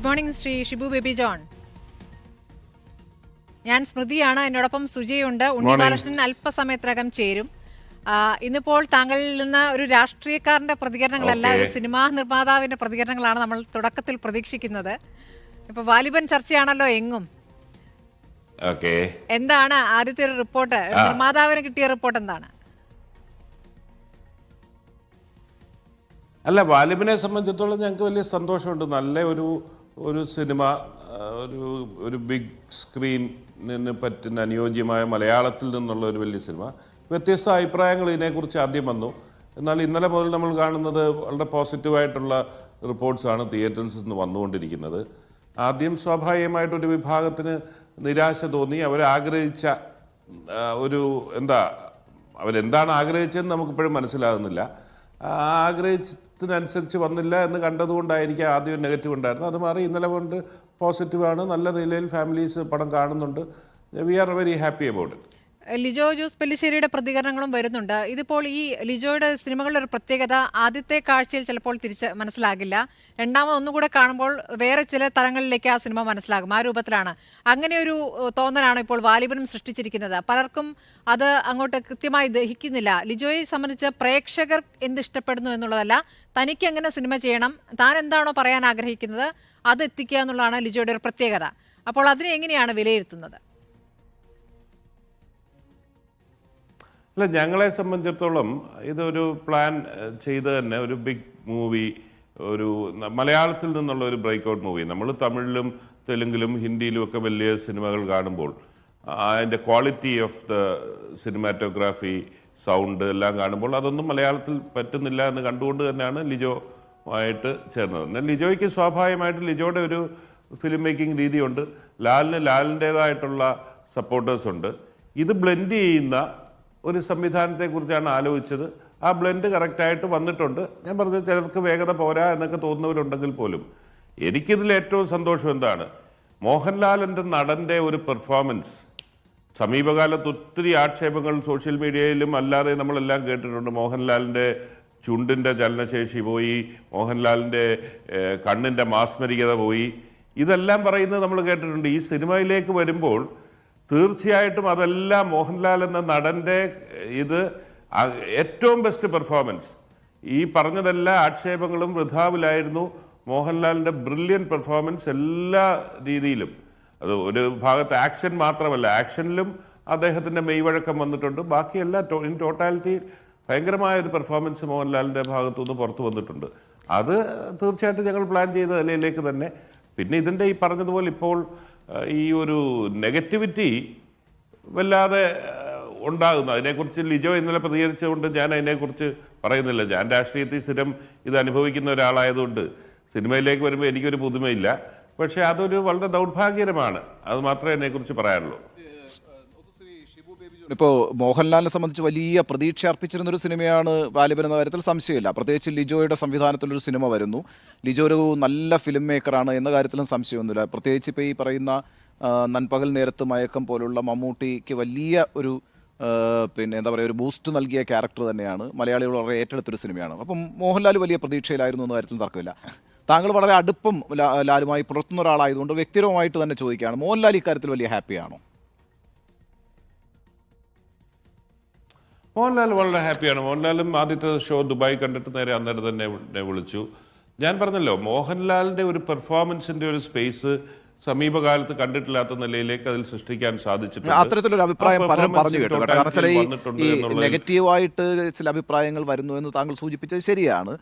Good morning Shri Shibu baby John. ഞാൻ സ്മൃതിയാണ്, എന്നോടൊപ്പം സുജയുണ്ട്. ഉണ്ണി ബാലകൃഷ്ണൻ അല്പസമയത്തിനകം ചേരും. ഇന്നിപ്പോൾ താങ്കളിൽ നിന്ന് ഒരു രാഷ്ട്രീയക്കാരന്റെ പ്രതികരണങ്ങളല്ല, ഒരു സിനിമാ നിർമ്മാതാവിന്റെ പ്രതികരണങ്ങളാണ് നമ്മൾ തുടക്കത്തിൽ പ്രതീക്ഷിക്കുന്നത്. ഇപ്പൊ വാലിബൻ ചർച്ചയാണല്ലോ എങ്ങും. എന്താണ് ആദ്യത്തെ ഒരു റിപ്പോർട്ട്, നിർമ്മാതാവിന് കിട്ടിയ റിപ്പോർട്ട് എന്താണ്? അല്ല, വാലിബിനെ സംബന്ധിച്ചിടത്തോളം ഞങ്ങൾക്ക് വലിയ സന്തോഷമുണ്ട്. നല്ല ഒരു സിനിമ, ഒരു ബിഗ് സ്ക്രീനിന് പറ്റുന്ന അനുയോജ്യമായ മലയാളത്തിൽ നിന്നുള്ള ഒരു വലിയ സിനിമ. വ്യത്യസ്ത അഭിപ്രായങ്ങൾ ഇതിനെക്കുറിച്ച് ആദ്യം വന്നു. എന്നാൽ ഇന്നലെ മുതൽ നമ്മൾ കാണുന്നത് വളരെ പോസിറ്റീവായിട്ടുള്ള റിപ്പോർട്ട്സാണ് തിയേറ്റേഴ്സിൽ നിന്ന് വന്നുകൊണ്ടിരിക്കുന്നത്. ആദ്യം സ്വാഭാവികമായിട്ടൊരു വിഭാഗത്തിന് നിരാശ തോന്നി. അവരാഗ്രഹിച്ച അവരെന്താണ് ആഗ്രഹിച്ചതെന്ന് നമുക്കിപ്പോഴും മനസ്സിലാകുന്നില്ല. ആഗ്രഹിച്ചതിനനുസരിച്ച് വന്നില്ല എന്ന് കണ്ടതുകൊണ്ടായിരിക്കും ആദ്യം നെഗറ്റീവ് ഉണ്ടായിരുന്നത്. അത് മാറി ഇന്നലെ കൊണ്ട് പോസിറ്റീവാണ്. നല്ല നിലയിൽ ഫാമിലീസ് പടം കാണുന്നുണ്ട്. We are very happy about it. Lijo Jose പെല്ലിശ്ശേരിയുടെ പ്രതികരണങ്ങളും വരുന്നുണ്ട്. ഇതിപ്പോൾ ഈ ലിജോയുടെ സിനിമകളുടെ ഒരു പ്രത്യേകത, ആദ്യത്തെ കാഴ്ചയിൽ ചിലപ്പോൾ തിരിച്ച് മനസ്സിലാകില്ല, ഒന്നുകൂടെ കാണുമ്പോൾ വേറെ ചില തലങ്ങളിലേക്ക് ആ സിനിമ മനസ്സിലാകും. ആ രൂപത്തിലാണ്. അങ്ങനെ ഒരു തോന്നലാണ് ഇപ്പോൾ വാലിബനും സൃഷ്ടിച്ചിരിക്കുന്നത്. പലർക്കും അത് അങ്ങോട്ട് കൃത്യമായി ദഹിക്കുന്നില്ല. ലിജോയെ സംബന്ധിച്ച് പ്രേക്ഷകർ എന്തിഷ്ടപ്പെടുന്നു എന്നുള്ളതല്ല, തനിക്ക് എങ്ങനെ സിനിമ ചെയ്യണം, താൻ എന്താണോ പറയാൻ ആഗ്രഹിക്കുന്നത് അത് എത്തിക്കുക എന്നുള്ളതാണ് ലിജോയുടെ ഒരു പ്രത്യേകത. അപ്പോൾ അതിനെ എങ്ങനെയാണ് വിലയിരുത്തുന്നത്? അല്ല, ഞങ്ങളെ സംബന്ധിച്ചിടത്തോളം ഇതൊരു പ്ലാൻ ചെയ്ത് തന്നെ ഒരു ബിഗ് മൂവി, ഒരു മലയാളത്തിൽ നിന്നുള്ള ഒരു ബ്രേക്ക്ഔട്ട് മൂവി. നമ്മൾ തമിഴിലും തെലുങ്കിലും ഹിന്ദിയിലും ഒക്കെ വലിയ സിനിമകൾ കാണുമ്പോൾ അതിൻ്റെ quality of the cinematography, sound എല്ലാം കാണുമ്പോൾ അതൊന്നും മലയാളത്തിൽ പറ്റുന്നില്ല എന്ന് കണ്ടുകൊണ്ട് തന്നെയാണ് ലിജോ ആയിട്ട് ചേർന്നത്. എന്നാൽ ലിജോയ്ക്ക് സ്വാഭാവികമായിട്ട് ലിജോയുടെ ഒരു ഫിലിം മേക്കിംഗ് രീതിയുണ്ട്. ലാലിൻ്റേതായിട്ടുള്ള സപ്പോർട്ടേഴ്സ് ഉണ്ട്. ഇത് ബ്ലെൻഡ് ചെയ്യുന്ന ഒരു സംവിധാനത്തെക്കുറിച്ചാണ് ആലോചിച്ചത്. ആ ബ്ലെൻഡ് കറക്റ്റായിട്ട് വന്നിട്ടുണ്ട്. ഞാൻ പറഞ്ഞത് ചിലർക്ക് വേഗത പോരാ എന്നൊക്കെ തോന്നുന്നവരുണ്ടെങ്കിൽ പോലും എനിക്കിതിൽ ഏറ്റവും സന്തോഷം എന്താണ്, മോഹൻലാലിൻ്റെ നടൻ്റെ ഒരു പെർഫോമൻസ്. സമീപകാലത്ത് ഒത്തിരി ആക്ഷേപങ്ങൾ സോഷ്യൽ മീഡിയയിലും അല്ലാതെ നമ്മളെല്ലാം കേട്ടിട്ടുണ്ട്. മോഹൻലാലിൻ്റെ ചുണ്ടിൻ്റെ ചലനശേഷി പോയി, മോഹൻലാലിൻ്റെ കണ്ണിൻ്റെ മാസ്മരികത പോയി, ഇതെല്ലാം പറയുന്നത് നമ്മൾ കേട്ടിട്ടുണ്ട്. ഈ സിനിമയിലേക്ക് വരുമ്പോൾ തീർച്ചയായിട്ടും അതെല്ലാം മോഹൻലാൽ എന്ന നടൻ്റെ ഏറ്റവും ബെസ്റ്റ് പെർഫോമൻസ്. ഈ പറഞ്ഞതെല്ലാ ആക്ഷേപങ്ങളും വൃഥാവിലായിരുന്നു. മോഹൻലാലിൻ്റെ ബ്രില്യൻ പെർഫോമൻസ് എല്ലാ രീതിയിലും. അത് ഒരു ഭാഗത്ത് ആക്ഷൻ മാത്രമല്ല, ആക്ഷനിലും അദ്ദേഹത്തിൻ്റെ മെയ്വഴക്കം വന്നിട്ടുണ്ട്. ബാക്കിയെല്ലാം ഇൻ ടോട്ടാലിറ്റി ഭയങ്കരമായ ഒരു പെർഫോമൻസ് മോഹൻലാലിൻ്റെ ഭാഗത്തുനിന്ന് പുറത്തു വന്നിട്ടുണ്ട്. അത് തീർച്ചയായിട്ടും ഞങ്ങൾ പ്ലാൻ ചെയ്ത നിലയിലേക്ക് തന്നെ. പിന്നെ ഇതിൻ്റെ ഈ പറഞ്ഞതുപോലെ ഇപ്പോൾ ഈ ഒരു നെഗറ്റിവിറ്റി വല്ലാതെ ഉണ്ടാകുന്നു. അതിനെക്കുറിച്ച് ലിജോ ഇന്നലെ പ്രതികരിച്ചുകൊണ്ട് ഞാൻ അതിനെക്കുറിച്ച് പറയുന്നില്ല. ഞാൻ രാഷ്ട്രീയത്തിൽ സ്ഥിരം ഇത് അനുഭവിക്കുന്ന ഒരാളായതുകൊണ്ട് സിനിമയിലേക്ക് വരുമ്പോൾ എനിക്കൊരു പുതുമയില്ല. പക്ഷേ അതൊരു വളരെ ദൗർഭാഗ്യകരമാണ്. അത് മാത്രമേ അതിനെക്കുറിച്ച് പറയാനുള്ളൂ. ഇപ്പോൾ മോഹൻലാലിനെ സംബന്ധിച്ച് വലിയ പ്രതീക്ഷ അർപ്പിച്ചിരുന്നൊരു സിനിമയാണ് വാലിബൻ എന്ന കാര്യത്തിൽ സംശയമില്ല. പ്രത്യേകിച്ച് ലിജോയുടെ സംവിധാനത്തിലൊരു സിനിമ വരുന്നു. ലിജോ ഒരു നല്ല ഫിലിം മേക്കറാണ് എന്ന കാര്യത്തിലും സംശയമൊന്നുമില്ല. പ്രത്യേകിച്ച് ഇപ്പോൾ ഈ പറയുന്ന നൻപകൽ നേരത്ത് മയക്കം പോലുള്ള മമ്മൂട്ടിക്ക് വലിയ ഒരു എന്താ പറയുക, ഒരു ബൂസ്റ്റ് നൽകിയ ക്യാരക്ടർ തന്നെയാണ്. മലയാളികൾ വളരെ ഏറ്റെടുത്തൊരു സിനിമയാണ്. അപ്പം മോഹൻലാൽ വലിയ പ്രതീക്ഷയിലായിരുന്നു എന്ന കാര്യത്തിൽ തർക്കമില്ല. താങ്കൾ വളരെ അടുപ്പം ലാലുമായി പുലർത്തുന്ന ഒരാളായതുകൊണ്ട് വ്യക്തിപരമായിട്ട് തന്നെ ചോദിക്കുകയാണ്, മോഹൻലാൽ ഇക്കാര്യത്തിൽ വലിയ ഹാപ്പിയാണോ? മോഹൻലാൽ വളരെ ഹാപ്പിയാണ്. മോഹൻലാലും ആദ്യത്തെ ഷോ ദുബായ് കണ്ടിട്ട് നേരെ അന്നേരം തന്നെ വിളിച്ചു. ഞാൻ പറഞ്ഞല്ലോ, മോഹൻലാലിൻ്റെ ഒരു പെർഫോമൻസിൻ്റെ ഒരു സ്പേസ് സമീപകാലത്ത് കണ്ടിട്ടില്ലാത്ത നിലയിലേക്ക് അതിൽ സൃഷ്ടിക്കാൻ സാധിച്ചിട്ടുണ്ട്. അത്തരത്തിലൊരു അഭിപ്രായം പലരും പറഞ്ഞു കേട്ടോ. കാരണം ചില ഈ നെഗറ്റീവായിട്ട് ചില അഭിപ്രായങ്ങൾ വരുന്നു എന്ന് താങ്കൾ സൂചിപ്പിച്ചത് ശരിയാണ്.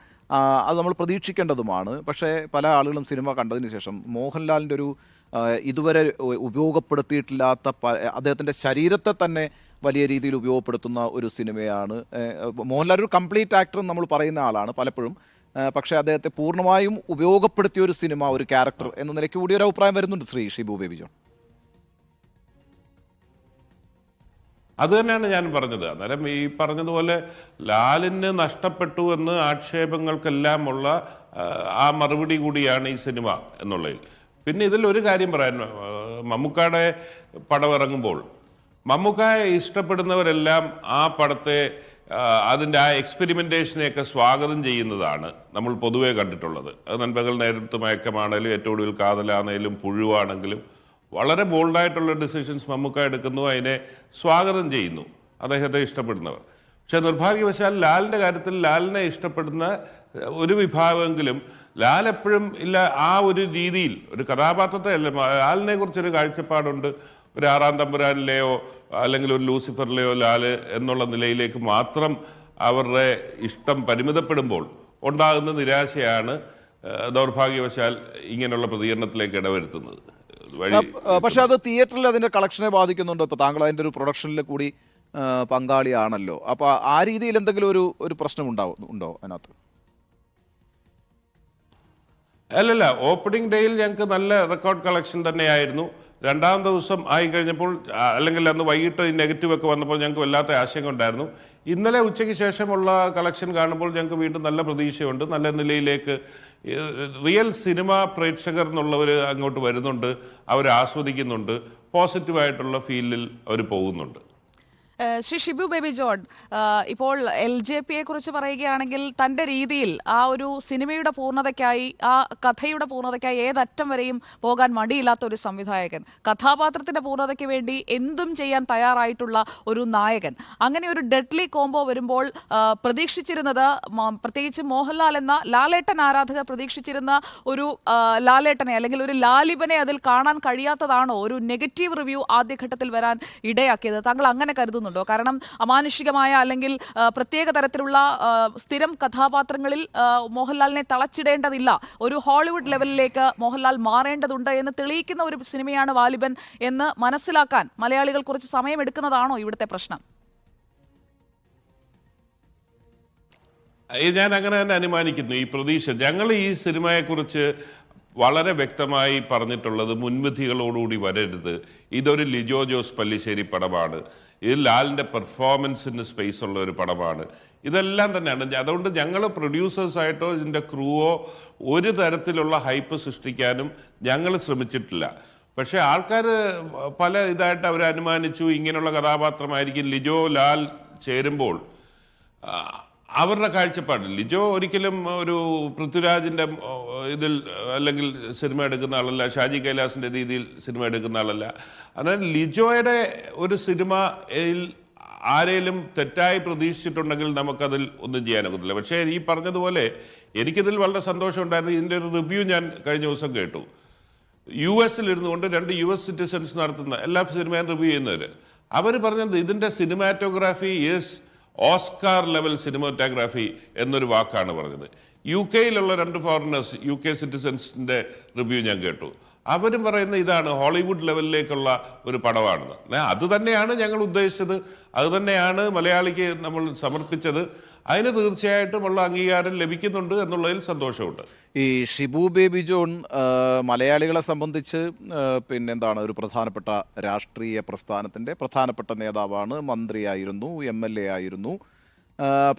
അത് നമ്മൾ പ്രതീക്ഷിക്കേണ്ടതുമാണ്. പക്ഷേ പല ആളുകളും സിനിമ കണ്ടതിന് ശേഷം മോഹൻലാലിൻ്റെ ഒരു ഇതുവരെ ഉപയോഗപ്പെടുത്തിയിട്ടില്ലാത്ത അദ്ദേഹത്തിൻ്റെ ശരീരത്തെ തന്നെ വലിയ രീതിയിൽ ഉപയോഗപ്പെടുത്തുന്ന ഒരു സിനിമയാണ്. മോഹൻലാൽ ഒരു കംപ്ലീറ്റ് ആക്ടർ നമ്മൾ പറയുന്ന ആളാണ് പലപ്പോഴും. പക്ഷേ അദ്ദേഹത്തെ പൂർണ്ണമായും ഉപയോഗപ്പെടുത്തിയ ഒരു സിനിമ, ഒരു ക്യാരക്ടർ എന്ന നിലയ്ക്ക് കൂടി ഒരു അഭിപ്രായം വരുന്നുണ്ട് ശ്രീ ഷിബു ബേബി ജോൺ. അത് തന്നെയാണ് ഞാൻ പറഞ്ഞത്. അന്നേരം ഈ പറഞ്ഞതുപോലെ ലാലിന് നഷ്ടപ്പെട്ടു എന്ന് ആക്ഷേപങ്ങൾക്കെല്ലാം ഉള്ള ആ മറുപടി കൂടിയാണ് ഈ സിനിമ എന്നുള്ളതിൽ. പിന്നെ ഇതിൽ ഒരു കാര്യം പറയാൻ, മമ്മൂക്കയുടെ പടം ഇറങ്ങുമ്പോൾ മമ്മൂക്കയെ ഇഷ്ടപ്പെടുന്നവരെല്ലാം ആ പടത്തെ അതിൻ്റെ ആ എക്സ്പെരിമെൻറ്റേഷനെയൊക്കെ സ്വാഗതം ചെയ്യുന്നതാണ് നമ്മൾ പൊതുവേ കണ്ടിട്ടുള്ളത്. അത് നൻപകൽ നേരത്ത് മയക്കമാണെങ്കിലും ഏറ്റവും ഒടുവിൽ കാതലാണെങ്കിലും പുഴുവാണെങ്കിലും വളരെ ബോൾഡായിട്ടുള്ള ഡിസിഷൻസ് മമ്മൂക്ക എടുക്കുന്നു, അതിനെ സ്വാഗതം ചെയ്യുന്നു അദ്ദേഹത്തെ ഇഷ്ടപ്പെടുന്നവർ. പക്ഷെ നിർഭാഗ്യവശാൽ ലാലിൻ്റെ കാര്യത്തിൽ ലാലിനെ ഇഷ്ടപ്പെടുന്ന ഒരു വിഭാഗമെങ്കിലും ലാൽ എപ്പോഴും ഇല്ല ആ ഒരു രീതിയിൽ ഒരു കഥാപാത്രത്തെ അല്ല, ലാലിനെ കുറിച്ചൊരു കാഴ്ചപ്പാടുണ്ട്. ഒരു ആറാം തമ്പുരാനിലെയോ അല്ലെങ്കിൽ ഒരു ലൂസിഫറിലെയോ ലാല് എന്നുള്ള നിലയിലേക്ക് മാത്രം അവരുടെ ഇഷ്ടം പരിമിതപ്പെടുമ്പോൾ ഉണ്ടാകുന്ന നിരാശയാണ് ദൗർഭാഗ്യവശാൽ ഇങ്ങനെയുള്ള പ്രതികരണത്തിലേക്ക് ഇടവരുത്തുന്നത്. പക്ഷെ അത് തിയേറ്ററിൽ അതിന്റെ കളക്ഷനെ ബാധിക്കുന്നുണ്ടോ? ഇപ്പൊ താങ്കൾ അതിന്റെ ഒരു പ്രൊഡക്ഷനിൽ കൂടി പങ്കാളിയാണല്ലോ. അപ്പൊ ആ രീതിയിൽ എന്തെങ്കിലും ഒരു പ്രശ്നം ഉണ്ടോ അതിനകത്ത്? അല്ലല്ല, ഓപ്പണിംഗ് ഡേയിൽ ഞങ്ങൾക്ക് നല്ല റെക്കോർഡ് കളക്ഷൻ തന്നെയായിരുന്നു. രണ്ടാം ദിവസം ആയി കഴിഞ്ഞപ്പോൾ അല്ലെങ്കിൽ അന്ന് വൈകിട്ട് ഈ നെഗറ്റീവ് ഒക്കെ വന്നപ്പോൾ ഞങ്ങൾക്ക് വല്ലാത്ത ആശങ്ക ഉണ്ടായിരുന്നു. ഇന്നലെ ഉച്ചയ്ക്ക് ശേഷമുള്ള കളക്ഷൻ കാണുമ്പോൾ ഞങ്ങൾക്ക് വീണ്ടും നല്ല പ്രതീക്ഷയുണ്ട്. നല്ല നിലയിലേക്ക് റിയൽ സിനിമ പ്രേക്ഷകർ എന്നുള്ളവർ അങ്ങോട്ട് വരുന്നുണ്ട്, അവർ ആസ്വദിക്കുന്നുണ്ട്, പോസിറ്റീവായിട്ടുള്ള ഫീലിൽ അവർ പോകുന്നുണ്ട്. ശ്രീ ഷിബു ബേബി ജോൺ, ഇപ്പോൾ LJPയെ കുറിച്ച് പറയുകയാണെങ്കിൽ തൻ്റെ രീതിയിൽ ആ ഒരു സിനിമയുടെ പൂർണ്ണതയ്ക്കായി, ആ കഥയുടെ പൂർണ്ണതയ്ക്കായി ഏതറ്റം വരെയും പോകാൻ മടിയില്ലാത്ത ഒരു സംവിധായകൻ, കഥാപാത്രത്തിൻ്റെ പൂർണ്ണതയ്ക്ക് വേണ്ടി എന്തും ചെയ്യാൻ തയ്യാറായിട്ടുള്ള ഒരു നായകൻ, അങ്ങനെ ഒരു ഡെഡ്ലി കോംബോ വരുമ്പോൾ പ്രതീക്ഷിച്ചിരുന്നത്, പ്രത്യേകിച്ച് മോഹൻലാൽ എന്ന ലാലേട്ടൻ ആരാധകർ പ്രതീക്ഷിച്ചിരുന്ന ഒരു ലാലേട്ടനെ അല്ലെങ്കിൽ ഒരു ലാലിബനെ അതിൽ കാണാൻ കഴിയാത്തതാണോ ഒരു നെഗറ്റീവ് റിവ്യൂ ആദ്യഘട്ടത്തിൽ വരാൻ ഇടയാക്കിയത്? താങ്കൾ അങ്ങനെ കരുതുന്നുണ്ടോ? കാരണം അമാനുഷികമായ അല്ലെങ്കിൽ പ്രത്യേക തരത്തിലുള്ള സ്ഥിരം കഥാപാത്രങ്ങളിൽ മോഹൻലാലിനെ തളച്ചിടേണ്ടതില്ല, ഒരു ഹോളിവുഡ് ലെവലിലേക്ക് മോഹൻലാൽ മാറേണ്ടതുണ്ട് എന്ന് തെളിയിക്കുന്ന ഒരു സിനിമയാണ് വാലിബൻ എന്ന് മനസ്സിലാക്കാൻ മലയാളികൾ കുറച്ച് സമയമെടുക്കുന്നതാണോ ഇവിടുത്തെ പ്രശ്നം? ഞാൻ അങ്ങനെ തന്നെ അനുമാനിക്കുന്നു. ഈ പ്രതീക്ഷ ഞങ്ങൾ ഈ സിനിമയെക്കുറിച്ച് വളരെ വ്യക്തമായി പറഞ്ഞിട്ടുള്ളത് മുൻവിധികളോടുകൂടി വരരുത്. ഇതൊരു ലിജോ ജോസ് പല്ലിശ്ശേരി പടമാണ്, ഇത് ലാലിൻ്റെ പെർഫോമൻസിന് സ്പേസ് ഉള്ള ഒരു പടമാണ്, ഇതെല്ലാം തന്നെയാണ്. അതുകൊണ്ട് ഞങ്ങൾ പ്രൊഡ്യൂസേഴ്സായിട്ടോ ഇതിൻ്റെ ക്രൂവോ ഒരു തരത്തിലുള്ള ഹൈപ്പ് സൃഷ്ടിക്കാനും ഞങ്ങൾ ശ്രമിച്ചിട്ടില്ല. പക്ഷേ ആൾക്കാർ പല ഇതായിട്ട് അവർ അനുമാനിച്ചു ഇങ്ങനെയുള്ള കഥാപാത്രമായിരിക്കും ലിജോ ലാൽ ചേരുമ്പോൾ. അവരുടെ കാഴ്ചപ്പാട് ലിജോ ഒരിക്കലും ഒരു പൃഥ്വിരാജിൻ്റെ ഇതിൽ അല്ലെങ്കിൽ സിനിമ എടുക്കുന്ന ആളല്ല, ഷാജി കൈലാസിൻ്റെ രീതിയിൽ സിനിമ എടുക്കുന്ന ആളല്ല. അതിനാൽ ലിജോയുടെ ഒരു സിനിമയിൽ ആരെങ്കിലും തെറ്റായി പ്രതീക്ഷിച്ചിട്ടുണ്ടെങ്കിൽ നമുക്കതിൽ ഒന്നും ചെയ്യാനൊക്കത്തില്ല. പക്ഷേ ഈ പറഞ്ഞതുപോലെ എനിക്കിതിൽ വളരെ സന്തോഷമുണ്ടായിരുന്നു. ഇതിൻ്റെ ഒരു റിവ്യൂ ഞാൻ കഴിഞ്ഞ ദിവസം കേട്ടു. US ഇരുന്നു കൊണ്ട് 2 US സിറ്റിസൺസ് നടത്തുന്ന എല്ലാ സിനിമയും റിവ്യൂ ചെയ്യുന്നവർ അവർ പറഞ്ഞത് ഇതിൻ്റെ cinematography is Oscar level cinematography എന്നൊരു വാക്കാണ് പറഞ്ഞത്. UK യിലുള്ള 2 ഫോറിനേഴ്സ് UK സിറ്റിസൺസിൻ്റെ റിവ്യൂ ഞാൻ കേട്ടു. അവരും പറയുന്ന ഇതാണ് ഹോളിവുഡ് ലെവലിലേക്കുള്ള ഒരു പടമാണെന്ന്. അത് തന്നെയാണ് ഞങ്ങൾ ഉദ്ദേശിച്ചത്, അത് തന്നെയാണ് മലയാളിക്ക് നമ്മൾ സമർപ്പിച്ചത്. അതിന് തീർച്ചയായിട്ടും ഉള്ള അംഗീകാരം ലഭിക്കുന്നുണ്ട് എന്നുള്ളതിൽ സന്തോഷമുണ്ട്. ഈ ഷിബു ബേബി ജോൺ മലയാളികളെ സംബന്ധിച്ച് പിന്നെന്താണ് ഒരു പ്രധാനപ്പെട്ട രാഷ്ട്രീയ പ്രസ്ഥാനത്തിൻ്റെ പ്രധാനപ്പെട്ട നേതാവാണ്, മന്ത്രിയായിരുന്നു, MLA ആയിരുന്നു.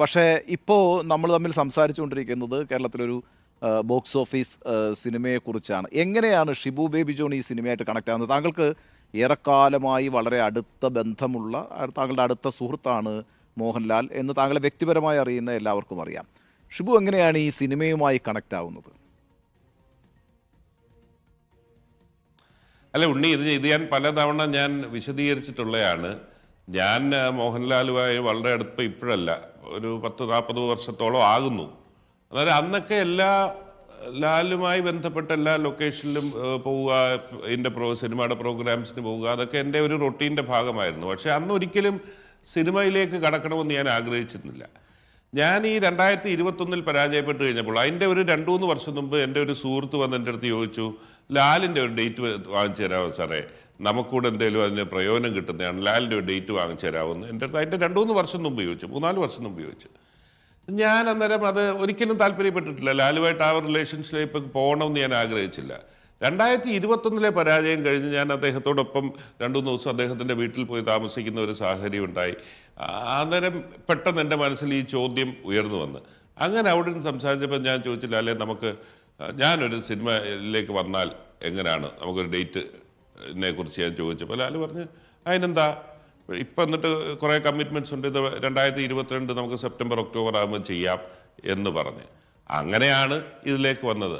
പക്ഷേ ഇപ്പോൾ നമ്മൾ തമ്മിൽ സംസാരിച്ചുകൊണ്ടിരിക്കുന്നത് കേരളത്തിലൊരു ബോക്സ് ഓഫീസ് സിനിമയെക്കുറിച്ചാണ്. എങ്ങനെയാണ് ഷിബു ബേബി ജോൺ ഈ സിനിമയായിട്ട് കണക്ട് ആകുന്നത്? താങ്കൾക്ക് ഏറെക്കാലമായി വളരെ അടുത്ത ബന്ധമുള്ള താങ്കളുടെ അടുത്ത സുഹൃത്താണ് മോഹൻലാൽ എന്ന് താങ്കളെ വ്യക്തിപരമായി അറിയുന്ന എല്ലാവർക്കും അറിയാം. ഷിബു എങ്ങനെയാണ് ഈ സിനിമയുമായി കണക്ട് ആവുന്നത്? അല്ല ഉണ്ണി, ഇത് ഞാൻ പലതവണ ഞാൻ വിശദീകരിച്ചിട്ടുള്ളതാണ്. ഞാൻ മോഹൻലാലുമായി വളരെ അടുപ്പം ഇപ്പോഴല്ല, ഒരു 10-40 വർഷത്തോളം ആകുന്നു. അതായത് അന്നൊക്കെ എല്ലാ ലാലുമായി ബന്ധപ്പെട്ട എല്ലാ ലൊക്കേഷനിലും പോവുക, എൻ്റെ സിനിമയുടെ പ്രോഗ്രാംസിന് പോവുക, അതൊക്കെ എൻ്റെ ഒരു റൊട്ടീൻ്റെ ഭാഗമായിരുന്നു. പക്ഷേ അന്ന് ഒരിക്കലും സിനിമയിലേക്ക് കടക്കണമെന്ന് ഞാൻ ആഗ്രഹിച്ചിരുന്നില്ല. ഞാൻ ഈ 2021 പരാജയപ്പെട്ട് കഴിഞ്ഞപ്പോൾ അതിൻ്റെ ഒരു 2-3 വർഷം മുമ്പ് എൻ്റെ ഒരു സുഹൃത്ത് വന്ന് എൻ്റെ അടുത്ത് ചോദിച്ചു, ലാലിൻ്റെ ഒരു ഡേറ്റ് വാങ്ങിച്ചു തരാമോ സാറേ, നമുക്കൂടെ എന്തെങ്കിലും അതിന് പ്രയോജനം കിട്ടുന്നതാണ്, ലാലിൻ്റെ ഒരു ഡേറ്റ് വാങ്ങിച്ചു തരാമെന്ന് എൻ്റെ അടുത്ത് അതിൻ്റെ 2-3 വർഷം മുമ്പ് ചോദിച്ചു, 3-4 വർഷം മുമ്പ് ചോദിച്ചു. ഞാൻ അന്നേരം അത് ഒരിക്കലും താല്പര്യപ്പെട്ടിട്ടില്ല. ലാലുമായിട്ട് ആ റിലേഷൻഷിപ്പിലേക്ക് പോകണമെന്ന് ഞാൻ ആഗ്രഹിച്ചില്ല. 2021 പരാജയം കഴിഞ്ഞ് ഞാൻ അദ്ദേഹത്തോടൊപ്പം 2-3 ദിവസം അദ്ദേഹത്തിൻ്റെ വീട്ടിൽ പോയി താമസിക്കുന്ന ഒരു സാഹചര്യം ഉണ്ടായി. അന്നേരം പെട്ടെന്ന് എൻ്റെ മനസ്സിൽ ഈ ചോദ്യം ഉയർന്നു വന്ന്, അങ്ങനെ അവിടെ നിന്ന് സംസാരിച്ചപ്പോൾ ഞാൻ ചോദിച്ചില്ല, അല്ലെ നമുക്ക് ഞാനൊരു സിനിമയിലേക്ക് വന്നാൽ എങ്ങനെയാണ്, നമുക്കൊരു ഡേറ്റിനെ കുറിച്ച് ഞാൻ ചോദിച്ചപ്പോൾ ലാല് പറഞ്ഞ് അതിനെന്താ, ഇപ്പം എന്നിട്ട് കുറേ കമ്മിറ്റ്മെൻറ്റ്സ് ഉണ്ട്, ഇത് 2022 നമുക്ക് സെപ്റ്റംബർ ഒക്ടോബർ ആകുമ്പോൾ ചെയ്യാം എന്ന് പറഞ്ഞ് അങ്ങനെയാണ് ഇതിലേക്ക് വന്നത്.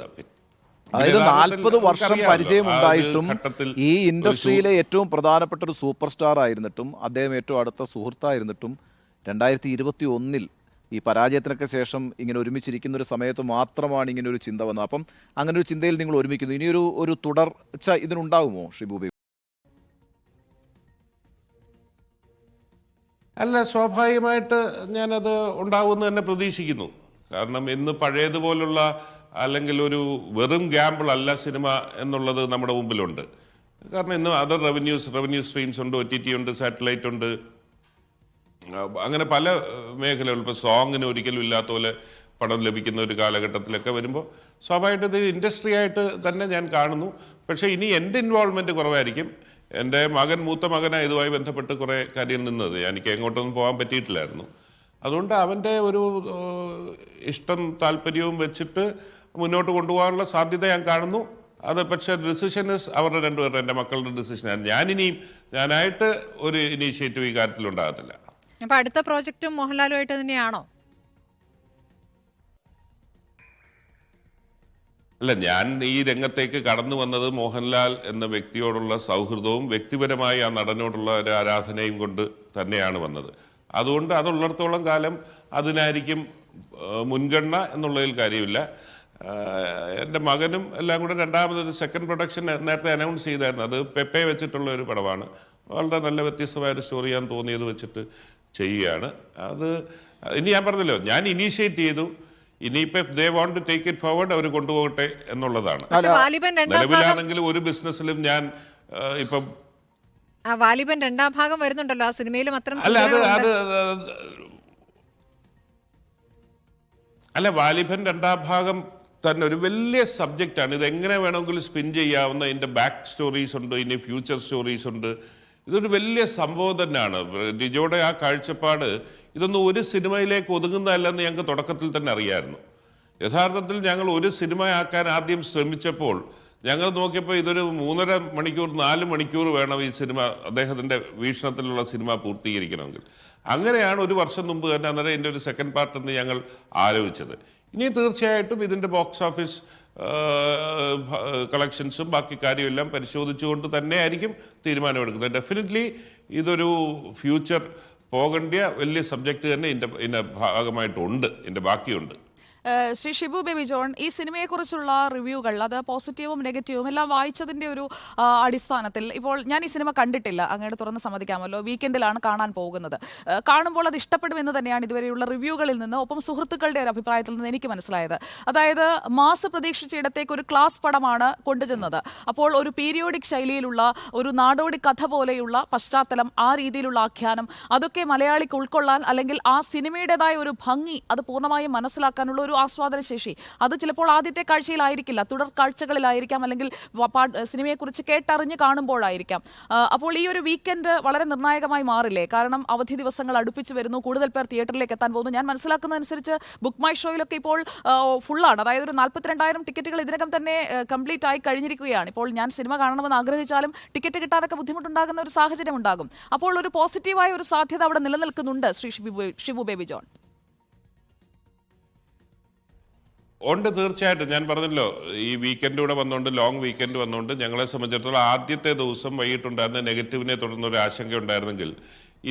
അതായത് 40 വർഷം പരിചയമുണ്ടായിട്ടും ഈ ഇൻഡസ്ട്രിയിലെ ഏറ്റവും പ്രധാനപ്പെട്ട ഒരു സൂപ്പർ സ്റ്റാർ ആയിരുന്നിട്ടും അദ്ദേഹം ഏറ്റവും അടുത്ത സുഹൃത്തായിരുന്നിട്ടും 2021 ഈ പരാജയത്തിനൊക്കെ ശേഷം ഇങ്ങനെ ഒരുമിച്ചിരിക്കുന്ന ഒരു സമയത്ത് മാത്രമാണ് ഇങ്ങനെ ഒരു ചിന്ത വന്നത്. അപ്പം അങ്ങനെ ഒരു ചിന്തയിൽ നിങ്ങൾ ഒരുമിക്കുന്നു. ഇനിയൊരു തുടർച്ച ഇതിനുണ്ടാകുമോ ഷിബു ബേബി? അല്ല, സ്വാഭാവികമായിട്ട് ഞാനത് ഉണ്ടാവുമെന്ന് തന്നെ പ്രതീക്ഷിക്കുന്നു. കാരണം ഇന്ന് പഴയതുപോലുള്ള അല്ലെങ്കിൽ ഒരു വെറും ഗാമ്പിൾ അല്ല സിനിമ എന്നുള്ളത് നമ്മുടെ മുമ്പിലുണ്ട്. കാരണം ഇന്ന് അതർ റവന്യൂ സ്ട്രീംസ് ഉണ്ട്, OTT ഉണ്ട്, സാറ്റലൈറ്റ് ഉണ്ട്, അങ്ങനെ പല മേഖലകൾ. ഇപ്പോൾ സോങ്ങിന് ഒരിക്കലും ഇല്ലാത്ത പോലെ പണം ലഭിക്കുന്ന ഒരു കാലഘട്ടത്തിലൊക്കെ വരുമ്പോൾ സ്വാഭാവികമായിട്ട് ഇത് ഇൻഡസ്ട്രി ആയിട്ട് തന്നെ ഞാൻ കാണുന്നു. പക്ഷേ ഇനി എൻ്റെ ഇൻവോൾവ്മെൻറ്റ് കുറവായിരിക്കും. എൻ്റെ മൂത്ത മകനാണ് ഇതുമായി ബന്ധപ്പെട്ട് കുറേ കാര്യം നിന്നത്. എനിക്ക് എങ്ങോട്ടൊന്നും പോകാൻ പറ്റിയിട്ടില്ലായിരുന്നു. അതുകൊണ്ട് അവൻ്റെ ഒരു ഇഷ്ടം താല്പര്യവും വെച്ചിട്ട് മുന്നോട്ട് കൊണ്ടുപോകാനുള്ള സാധ്യത ഞാൻ കാണുന്നു. അത് പക്ഷേ ഡിസിഷൻ അവരുടെ രണ്ടുപേരുടെ, എൻ്റെ മക്കളുടെ ഡിസിഷനാണ്. ഞാനായിട്ട് ഒരു ഇനീഷ്യേറ്റീവ് ഈ കാര്യത്തിലുണ്ടാകത്തില്ല. അപ്പൊ അടുത്ത പ്രോജക്റ്റും മോഹൻലാലുമായിട്ട് തന്നെയാണോ? അല്ല, ഞാൻ ഈ രംഗത്തേക്ക് കടന്നു വന്നത് മോഹൻലാൽ എന്ന വ്യക്തിയോടുള്ള സൗഹൃദവും വ്യക്തിപരമായി ആ നടനോടുള്ള ഒരു ആരാധനയും കൊണ്ട് തന്നെയാണ് വന്നത്. അതുകൊണ്ട് അതുള്ളിടത്തോളം കാലം അതിനായിരിക്കും മുൻഗണന എന്നുള്ളതിൽ കാര്യമില്ല. എൻ്റെ മകനും എല്ലാം കൂടെ രണ്ടാമതൊരു സെക്കൻഡ് പ്രൊഡക്ഷൻ നേരത്തെ അനൗൺസ് ചെയ്തായിരുന്നു. അത് പെപ്പെ വെച്ചിട്ടുള്ള ഒരു പടമാണ്. വളരെ നല്ല വ്യത്യസ്തമായൊരു സ്റ്റോറിയാന്ന് തോന്നിയത് വെച്ചിട്ട് ചെയ്യുകയാണ്. അത് ഇനി ഞാൻ പറഞ്ഞല്ലോ, ഞാൻ ഇനീഷ്യേറ്റ് ചെയ്തു. ഇനിയിപ്പോൾ if they want to take it forward അവർ കൊണ്ടുപോകട്ടെ എന്നുള്ളതാണ്. നിലവിലാണെങ്കിലും ഒരു ബിസിനസ്സിലും ഞാൻ ഇപ്പം വാലിബൻ രണ്ടാം ഭാഗം വരുന്നുണ്ടല്ലോ, ആ സിനിമയിലും അത്തരം അല്ല വാലിബൻ രണ്ടാം ഭാഗം തന്നെ ഒരു വലിയ സബ്ജക്റ്റാണ്. ഇത് എങ്ങനെ വേണമെങ്കിലും സ്പിൻ ചെയ്യാവുന്ന, ഇതിൻ്റെ ബാക്ക് സ്റ്റോറീസ് ഉണ്ട്, ഇനി ഫ്യൂച്ചർ സ്റ്റോറീസ് ഉണ്ട്. ഇതൊരു വലിയ സംഭവം തന്നെയാണ്. ലിജോയുടെ ആ കാഴ്ചപ്പാട് ഇതൊന്നും ഒരു സിനിമയിലേക്ക് ഒതുങ്ങുന്നതല്ലെന്ന് ഞങ്ങൾക്ക് തുടക്കത്തിൽ തന്നെ അറിയാമായിരുന്നു. യഥാർത്ഥത്തിൽ ഞങ്ങൾ ഒരു സിനിമയാക്കാൻ ആദ്യം ശ്രമിച്ചപ്പോൾ ഞങ്ങൾ നോക്കിയപ്പോൾ ഇതൊരു 3.5 മണിക്കൂർ 4 മണിക്കൂർ വേണം ഈ സിനിമ, അദ്ദേഹത്തിൻ്റെ വീക്ഷണത്തിലുള്ള സിനിമ പൂർത്തീകരിക്കണമെങ്കിൽ. അങ്ങനെയാണ് ഒരു വർഷം മുമ്പ് തന്നെ അന്നേരം ഇതിൻ്റെ ഒരു സെക്കൻഡ് പാർട്ട് എന്ന് ഞങ്ങൾ ആലോചിച്ചത്. ഇനി തീർച്ചയായിട്ടും ഇതിൻ്റെ ബോക്സ് ഓഫീസ് കളക്ഷൻസും ബാക്കി കാര്യമെല്ലാം പരിശോധിച്ചുകൊണ്ട് തന്നെ ആയിരിക്കും തീരുമാനമെടുക്കുന്നത്. ഡെഫിനറ്റ്ലി ഇതൊരു ഫ്യൂച്ചർ പോകേണ്ട വലിയ സബ്ജക്റ്റ് തന്നെ ഇതിൻ്റെ ഭാഗമായിട്ടുണ്ട്, ഇതിൻ്റെ ബാക്കിയുണ്ട്. ശ്രീ ഷിബു ബേബി ജോൺ, ഈ സിനിമയെക്കുറിച്ചുള്ള റിവ്യൂകൾ അത് പോസിറ്റീവും നെഗറ്റീവും എല്ലാം വായിച്ചതിൻ്റെ ഒരു അടിസ്ഥാനത്തിൽ ഇപ്പോൾ ഞാൻ ഈ സിനിമ കണ്ടിട്ടില്ല, അങ്ങോട്ട് തുറന്ന് സമ്മതിക്കാമല്ലോ, വീക്കെൻഡിലാണ് കാണാൻ പോകുന്നത്. കാണുമ്പോൾ അത് ഇഷ്ടപ്പെടുമെന്ന് തന്നെയാണ് ഇതുവരെയുള്ള റിവ്യൂകളിൽ നിന്ന്, ഒപ്പം സുഹൃത്തുക്കളുടെ ഒരു അഭിപ്രായത്തിൽ നിന്ന് എനിക്ക് മനസ്സിലായത്. അതായത് മാസ് പ്രതീക്ഷിച്ചിടത്തേക്ക് ഒരു ക്ലാസ് പടമാണ് കൊണ്ടുചെന്നത്. അപ്പോൾ ഒരു പീരിയോഡിക് ശൈലിയിലുള്ള ഒരു നാടോടി കഥ പോലെയുള്ള പശ്ചാത്തലം, ആ രീതിയിലുള്ള ആഖ്യാനം, അതൊക്കെ മലയാളിക്ക് ഉൾക്കൊള്ളാൻ അല്ലെങ്കിൽ ആ സിനിമയുടേതായ ഒരു ഭംഗി അത് പൂർണ്ണമായും മനസ്സിലാക്കാനുള്ള ഒരു ആസ്വാദന ശേഷി അത് ചിലപ്പോൾ ആദ്യത്തെ കാഴ്ചയിലായിരിക്കില്ല, തുടർ കാഴ്ചകളിലായിരിക്കാം, അല്ലെങ്കിൽ സിനിമയെക്കുറിച്ച് കേട്ടറിഞ്ഞ് കാണുമ്പോഴായിരിക്കാം. അപ്പോൾ ഈ ഒരു വീക്കെൻഡ് വളരെ നിർണായകമായി മാറില്ലേ? കാരണം അവധി ദിവസങ്ങൾ അടുപ്പിച്ച് വരുന്നു, കൂടുതൽ പേർ തിയേറ്ററിലേക്ക് എത്താൻ പോകുന്നു. ഞാൻ മനസ്സിലാക്കുന്നതനുസരിച്ച് ബുക്ക് മൈ ഷോയിലൊക്കെ ഇപ്പോൾ ഫുള്ളാണ്. അതായത് ഒരു 42,000 ടിക്കറ്റുകൾ ഇതിനകം തന്നെ കംപ്ലീറ്റ് ആയി കഴിഞ്ഞിരിക്കുകയാണ്. ഇപ്പോൾ ഞാൻ സിനിമ കാണണമെന്ന് ആഗ്രഹിച്ചാലും ടിക്കറ്റ് കിട്ടാനൊക്കെ ബുദ്ധിമുട്ടുണ്ടാകുന്ന ഒരു സാഹചര്യം ഉണ്ടാകും. അപ്പോൾ ഒരു പോസിറ്റീവായ ഒരു സാധ്യത അവിടെ നിലനിൽക്കുന്നുണ്ട് ശ്രീ ഷിബു ബേബി ജോൺ. ഉണ്ട്, തീർച്ചയായിട്ടും. ഞാൻ പറഞ്ഞല്ലോ, ഈ വീക്കെൻഡ് കൂടെ വന്നുകൊണ്ട്, ലോങ് വീക്കെൻഡ് വന്നുകൊണ്ട് ഞങ്ങളെ സംബന്ധിച്ചിടത്തോളം ആദ്യത്തെ ദിവസം വൈകിട്ടുണ്ടായിരുന്ന നെഗറ്റീവിനെ തുടർന്നൊരു ആശങ്ക ഉണ്ടായിരുന്നെങ്കിൽ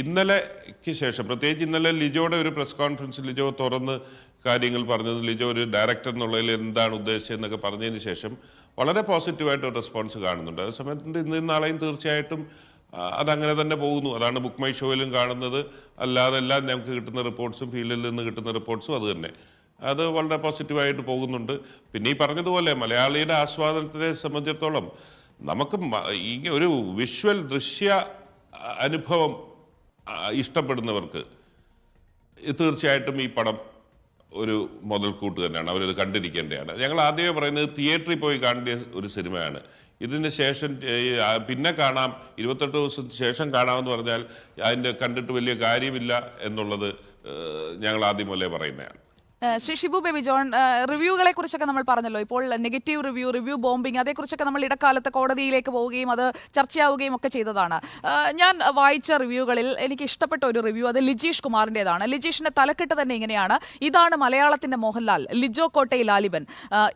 ഇന്നലെക്ക് ശേഷം, പ്രത്യേകിച്ച് ഇന്നലെ ലിജോയുടെ ഒരു പ്രസ് കോൺഫറൻസിൽ ലിജോ തുറന്ന് കാര്യങ്ങൾ പറഞ്ഞത്, ലിജോ ഒരു ഡയറക്ടർ എന്നുള്ളതിൽ എന്താണ് ഉദ്ദേശിച്ചതെന്നൊക്കെ പറഞ്ഞതിന് ശേഷം വളരെ പോസിറ്റീവായിട്ട് ഒരു റെസ്പോൺസ് കാണുന്നുണ്ട്. അതേസമയത്ത് ഇന്നും നാളെയും തീർച്ചയായിട്ടും അതങ്ങനെ തന്നെ പോകുന്നു. അതാണ് ബുക്ക് മൈ ഷോയിലും കാണുന്നത്. അല്ലാതെ എല്ലാം ഞങ്ങൾക്ക് കിട്ടുന്ന റിപ്പോർട്ട്സും ഫീൽഡിൽ നിന്ന് കിട്ടുന്ന റിപ്പോർട്ട്സും അത് തന്നെ, അത് വളരെ പോസിറ്റീവായിട്ട് പോകുന്നുണ്ട്. പിന്നെ ഈ പറഞ്ഞതുപോലെ മലയാളിയുടെ ആസ്വാദനത്തെ സംബന്ധിച്ചിടത്തോളം നമുക്ക് ഈ ഒരു വിഷ്വൽ ദൃശ്യ അനുഭവം ഇഷ്ടപ്പെടുന്നവർക്ക് തീർച്ചയായിട്ടും ഈ പടം ഒരു മുതൽക്കൂട്ട് തന്നെയാണ്, അവരത് കണ്ടിരിക്കേണ്ടതാണ്. ഞങ്ങൾ ആദ്യമേ പറയുന്നത് തിയേറ്ററിൽ പോയി കാണേണ്ട ഒരു സിനിമയാണ്. ഇതിന് ശേഷം പിന്നെ കാണാം, 28 ദിവസത്തിന് ശേഷം കാണാമെന്ന് പറഞ്ഞാൽ അതിൻ്റെ കണ്ടിട്ട് വലിയ കാര്യമില്ല എന്നുള്ളത് ഞങ്ങൾ ആദ്യം മുതലേ പറയുന്നതാണ്. ശ്രീ ഷിബു ബേബി ജോൺ, റിവ്യൂകളെ കുറിച്ചൊക്കെ നമ്മൾ പറഞ്ഞല്ലോ. ഇപ്പോൾ നെഗറ്റീവ് റിവ്യൂ ബോംബിംഗ്, അതേക്കുറിച്ചൊക്കെ നമ്മൾ ഇടക്കാലത്ത് കോടതിയിലേക്ക് പോവുകയും അത് ചർച്ചയാവുകയും ഒക്കെ ചെയ്തതാണ്. ഞാൻ വായിച്ച റിവ്യൂകളിൽ എനിക്ക് ഇഷ്ടപ്പെട്ട ഒരു റിവ്യൂ അത് ലിജീഷ് കുമാറിൻ്റെതാണ്. ലിജീഷിന്റെ തലക്കെട്ട് തന്നെ ഇങ്ങനെയാണ്: ഇതാണ് മലയാളത്തിന്റെ മോഹൻലാൽ, ലിജോ കോട്ടയിൽ ലാലിബൻ.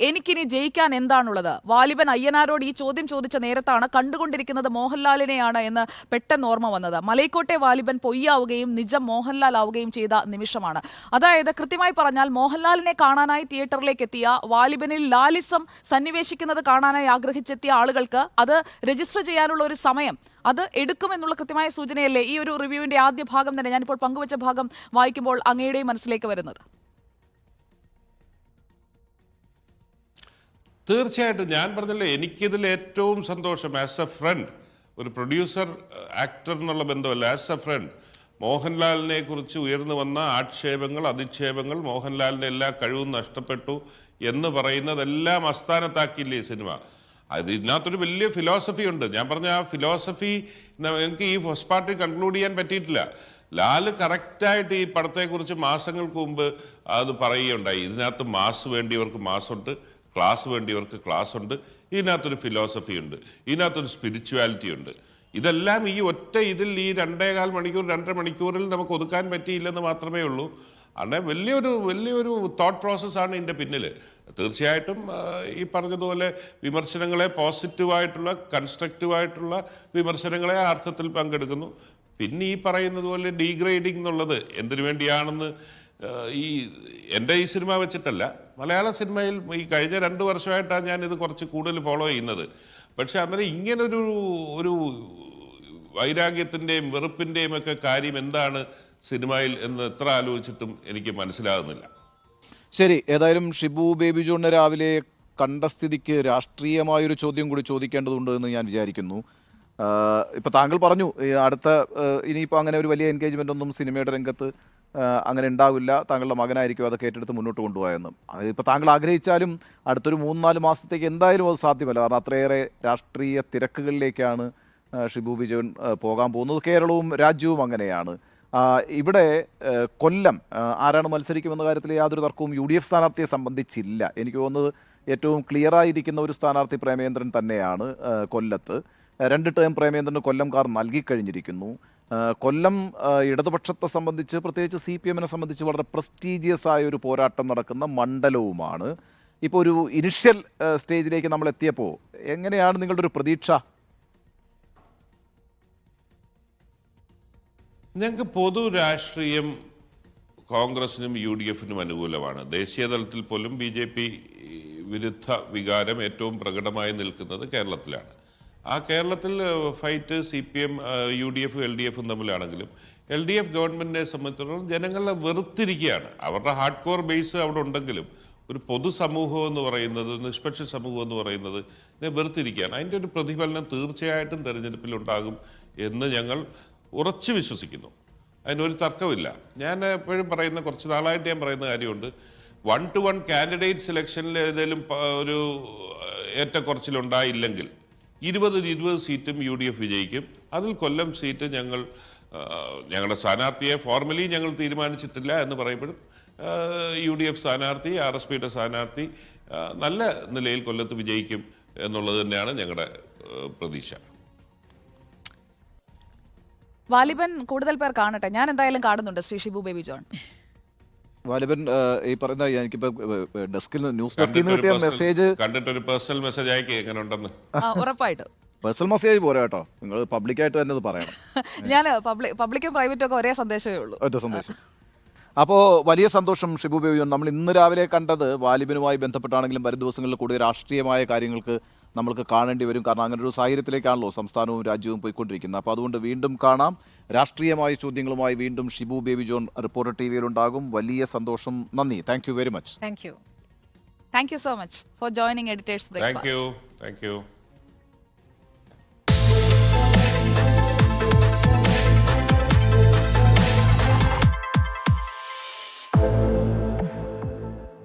എനിക്കിനി ജയിക്കാൻ എന്താണുള്ളത്? വാലിബൻ അയ്യനാരോട് ഈ ചോദ്യം ചോദിച്ച നേരത്താണ് കണ്ടുകൊണ്ടിരിക്കുന്നത് മോഹൻലാലിനെയാണ് എന്ന് പെട്ടെന്ന് ഓർമ്മ വന്നത്. മലൈക്കോട്ടെ വാലിബൻ പൊയ്യാവുകയും നിജം മോഹൻലാൽ ആവുകയും ചെയ്ത നിമിഷമാണ്. അതായത് കൃത്യമായി പറഞ്ഞാൽ മോഹൻലാലിനെ കാണാനായി തിയേറ്ററിലേക്ക് എത്തിയ, വാലിബനിൽ ലാലിസം സന്നിവേശിക്കുന്നത് കാണാനായി ആഗ്രഹിച്ചെത്തിയ ആളുകൾക്ക് അത് രജിസ്റ്റർ ചെയ്യാനുള്ള ഒരു സമയം അത് എടുക്കുമെന്നുള്ള കൃത്യമായ സൂചനയല്ലേ ഈ ഒരു റിവ്യൂവിന്റെ ആദ്യ ഭാഗം തന്നെ, ഞാനിപ്പോൾ പങ്കുവച്ച ഭാഗം വായിക്കുമ്പോൾ അങ്ങയുടെയും മനസ്സിലേക്ക് വരുന്നത്? തീർച്ചയായിട്ടും ഞാൻ പറഞ്ഞല്ലോ, എനിക്കിതിൽ ഏറ്റവും സന്തോഷം ആസ് എ ഫ്രണ്ട്, ഒരു പ്രൊഡ്യൂസർ ആക്ടർ എന്നുള്ള ബന്ധമല്ല, ആസ് എ ഫ്രണ്ട് മോഹൻലാലിനെ കുറിച്ച് ഉയർന്നു വന്ന ആക്ഷേപങ്ങൾ, അധിക്ഷേപങ്ങൾ, മോഹൻലാലിൻ്റെ എല്ലാ കഴിവും നഷ്ടപ്പെട്ടു എന്ന് പറയുന്നതെല്ലാം അസ്ഥാനത്താക്കിയില്ലേ സിനിമ. അത് ഇതിനകത്തൊരു വലിയ ഫിലോസഫി ഉണ്ട്. ഞാൻ പറഞ്ഞ ആ ഫിലോസഫി ഞങ്ങൾക്ക് ഈ ഫസ്റ്റ് പാർട്ടി കൺക്ലൂഡ് ചെയ്യാൻ പറ്റിയിട്ടില്ല. ലാല് കറക്റ്റായിട്ട് ഈ പടത്തെക്കുറിച്ച് മാസങ്ങൾക്ക് മുമ്പ് അത് പറയുകയുണ്ടായി. ഇതിനകത്ത് മാസ് വേണ്ടിയവർക്ക് മാസുണ്ട്, ക്ലാസ് വേണ്ടിയവർക്ക് ക്ലാസ് ഉണ്ട്, ഇതിനകത്തൊരു ഫിലോസഫി ഉണ്ട്, ഇതിനകത്തൊരു സ്പിരിച്വാലിറ്റി ഉണ്ട്. ഇതെല്ലാം ഈ ഒറ്റ ഇതിൽ ഈ 2.25 മണിക്കൂർ 2.5 മണിക്കൂറിൽ നമുക്ക് ഒതുക്കാൻ പറ്റിയില്ലെന്ന് മാത്രമേ ഉള്ളൂ. അങ്ങനെ വലിയൊരു തോട്ട് പ്രോസസ്സാണ് ഇതിൻ്റെ പിന്നിൽ. തീർച്ചയായിട്ടും ഈ പറഞ്ഞതുപോലെ വിമർശനങ്ങളെ, പോസിറ്റീവായിട്ടുള്ള കൺസ്ട്രക്റ്റീവായിട്ടുള്ള വിമർശനങ്ങളെ ആ അർത്ഥത്തിൽ പങ്കെടുക്കുന്നു. പിന്നെ ഈ പറയുന്നത് പോലെ ഡീഗ്രേഡിംഗ് എന്നുള്ളത് എന്തിനു വേണ്ടിയാണെന്ന് എൻ്റെ ഈ സിനിമ വെച്ചിട്ടല്ല, മലയാള സിനിമയിൽ ഈ കഴിഞ്ഞ 2 വർഷമായിട്ടാണ് ഞാനിത് കുറച്ച് കൂടുതൽ ഫോളോ ചെയ്യുന്നത്. പക്ഷെ അന്നേരം ഇങ്ങനൊരു വൈരാഗ്യത്തിൻ്റെയും വെറുപ്പിൻ്റെയും ഒക്കെ കാര്യം എന്താണ് സിനിമയിൽ എന്ന് എത്ര ആലോചിച്ചിട്ടും എനിക്ക് മനസ്സിലാകുന്നില്ല. ശരി, ഏതായാലും ഷിബു ബേബി ജോണിനെ രാവിലെ കണ്ട സ്ഥിതിക്ക് രാഷ്ട്രീയമായൊരു ചോദ്യം കൂടി ചോദിക്കേണ്ടതുണ്ട് എന്ന് ഞാൻ വിചാരിക്കുന്നു. ഇപ്പം താങ്കൾ പറഞ്ഞു അടുത്ത ഇനിയിപ്പോൾ അങ്ങനെ ഒരു വലിയ എൻഗേജ്മെൻ്റ് ഒന്നും സിനിമയുടെ രംഗത്ത് അങ്ങനെ ഉണ്ടാവില്ല, താങ്കളുടെ മകനായിരിക്കും അതൊക്കെ ഏറ്റെടുത്ത് മുന്നോട്ട് കൊണ്ടുപോയെന്ന്. അതിപ്പോൾ താങ്കൾ ആഗ്രഹിച്ചാലും അടുത്തൊരു 3-4 മാസത്തേക്ക് എന്തായാലും അത് സാധ്യമല്ല. കാരണം അത്രയേറെ രാഷ്ട്രീയ തിരക്കുകളിലേക്കാണ് ഷിബു ബേബി ജോൺ പോകാൻ പോകുന്നത്. കേരളവും രാജ്യവും അങ്ങനെയാണ്. ഇവിടെ കൊല്ലം ആരാണ് മത്സരിക്കുമെന്ന കാര്യത്തിൽ യാതൊരു തർക്കവും UDF സ്ഥാനാർത്ഥിയെ സംബന്ധിച്ചില്ല. എനിക്ക് തോന്നുന്നത് ഏറ്റവും ക്ലിയറായിരിക്കുന്ന ഒരു സ്ഥാനാർത്ഥി പ്രേമേന്ദ്രൻ തന്നെയാണ് കൊല്ലത്ത്. 2 ടേം പ്രേമേന്ദ്രന് കൊല്ലംകാർ നൽകിക്കഴിഞ്ഞിരിക്കുന്നു. കൊല്ലം ഇടതുപക്ഷത്തെ സംബന്ധിച്ച്, പ്രത്യേകിച്ച് CPM-നെ സംബന്ധിച്ച് വളരെ പ്രസ്റ്റീജിയസ് ആയ ഒരു പോരാട്ടം നടക്കുന്ന മണ്ഡലവുമാണ്. ഇപ്പോൾ ഒരു ഇനിഷ്യൽ സ്റ്റേജിലേക്ക് നമ്മൾ എത്തിയപ്പോൾ എങ്ങനെയാണ് നിങ്ങളുടെ ഒരു പ്രതീക്ഷ? ഞങ്ങൾക്ക് പൊതു രാഷ്ട്രീയം കോൺഗ്രസിനും UDF-നും അനുകൂലമാണ്. ദേശീയ തലത്തിൽ പോലും BJP വിരുദ്ധ വികാരം ഏറ്റവും പ്രകടമായി നിൽക്കുന്നത് കേരളത്തിലാണ്. ആ കേരളത്തിൽ fight CPM, UDF, LDF തമ്മിലാണെങ്കിലും LDF ഗവൺമെൻറ്റിനെ സംബന്ധിച്ചിടത്തോളം ജനങ്ങളെ വെറുത്തിരിക്കുകയാണ്. അവരുടെ ഹാർഡ് കോർ ബേസ് അവിടെ ഉണ്ടെങ്കിലും ഒരു പൊതുസമൂഹം എന്ന് പറയുന്നത്, നിഷ്പക്ഷ സമൂഹം എന്ന് പറയുന്നത് വെറുത്തിരിക്കുകയാണ്. അതിൻ്റെ ഒരു പ്രതിഫലനം തീർച്ചയായിട്ടും തെരഞ്ഞെടുപ്പിലുണ്ടാകും എന്ന് ഞങ്ങൾ ഉറച്ചു വിശ്വസിക്കുന്നു. അതിനൊരു തർക്കമില്ല. ഞാൻ എപ്പോഴും പറയുന്ന, കുറച്ച് നാളായിട്ട് ഞാൻ പറയുന്ന കാര്യമുണ്ട്, 1-to-1 കാൻഡിഡേറ്റ് സെലക്ഷനിൽ ഏതെങ്കിലും ഒരു ഏറ്റക്കുറച്ചിലുണ്ടായില്ലെങ്കിൽ 20 സീറ്റും UDF വിജയിക്കും. അതിൽ കൊല്ലം സീറ്റ് ഞങ്ങളുടെ സ്ഥാനാർത്ഥിയെ ഫോർമലി ഞങ്ങൾ തീരുമാനിച്ചിട്ടില്ല എന്ന് പറയപ്പെടും. UDF സ്ഥാനാർത്ഥി, RSPയുടെ സ്ഥാനാർത്ഥി നല്ല നിലയിൽ കൊല്ലത്ത് വിജയിക്കും എന്നുള്ളത് തന്നെയാണ് ഞങ്ങളുടെ പ്രതീക്ഷ. വാലിബൻ കൂടുതൽ പേർ കാണട്ടെ. ഞാൻ എന്തായാലും കാണുന്നുണ്ട് ശ്രീ ഷിബു ബേബി ജോൺ. വാലിബൻ ഈ പറയുന്ന എനിക്കിപ്പോ ഡെസ്കിൽ ന്യൂസ് ഡെസ്കിൽ നിന്ന് കിട്ടിയ മെസ്സേജ് കണ്ടിട്ട് ഒരു പേഴ്സണൽ മെസ്സേജ് അയക്കുക എങ്ങനെ ഉണ്ടെന്ന്. ഉറപ്പായിട്ട് പേഴ്സണൽ മെസ്സേജ് പോരാ കേട്ടോ, നിങ്ങൾ പബ്ലിക്കായിട്ട് തന്നെ അത് പറയണം. ഞാൻ പബ്ലിക്കും പ്രൈവറ്റും ഒക്കെ ഒരേ സന്ദേശമേ ഉള്ളൂ, ഒറ്റ സന്ദേശം. അപ്പോൾ വലിയ സന്തോഷം ഷിബു ബേബി. നമ്മൾ ഇന്ന് രാവിലെ കണ്ടത് വാലിബനുമായി ബന്ധപ്പെട്ടാണെങ്കിലും വരും ദിവസങ്ങളിൽ കൂടുതൽ രാഷ്ട്രീയമായ കാര്യങ്ങൾക്ക് നമ്മൾക്ക് കാണേണ്ടി വരും. കാരണം അങ്ങനെ ഒരു സാഹചര്യത്തിലേക്കാണല്ലോ സംസ്ഥാനവും രാജ്യവും പോയിക്കൊണ്ടിരിക്കുന്നത്. അപ്പോൾ അതുകൊണ്ട് വീണ്ടും കാണാം. രാഷ്ട്രീയമായ ചോദ്യങ്ങളുമായി വീണ്ടും ഷിബു ബേബി ജോൺ റിപ്പോർട്ടർ TVയിലുണ്ടാകും. വലിയ സന്തോഷം. നന്ദി. Thank you very much. Thank you so much for joining editors breakfast. Thank you.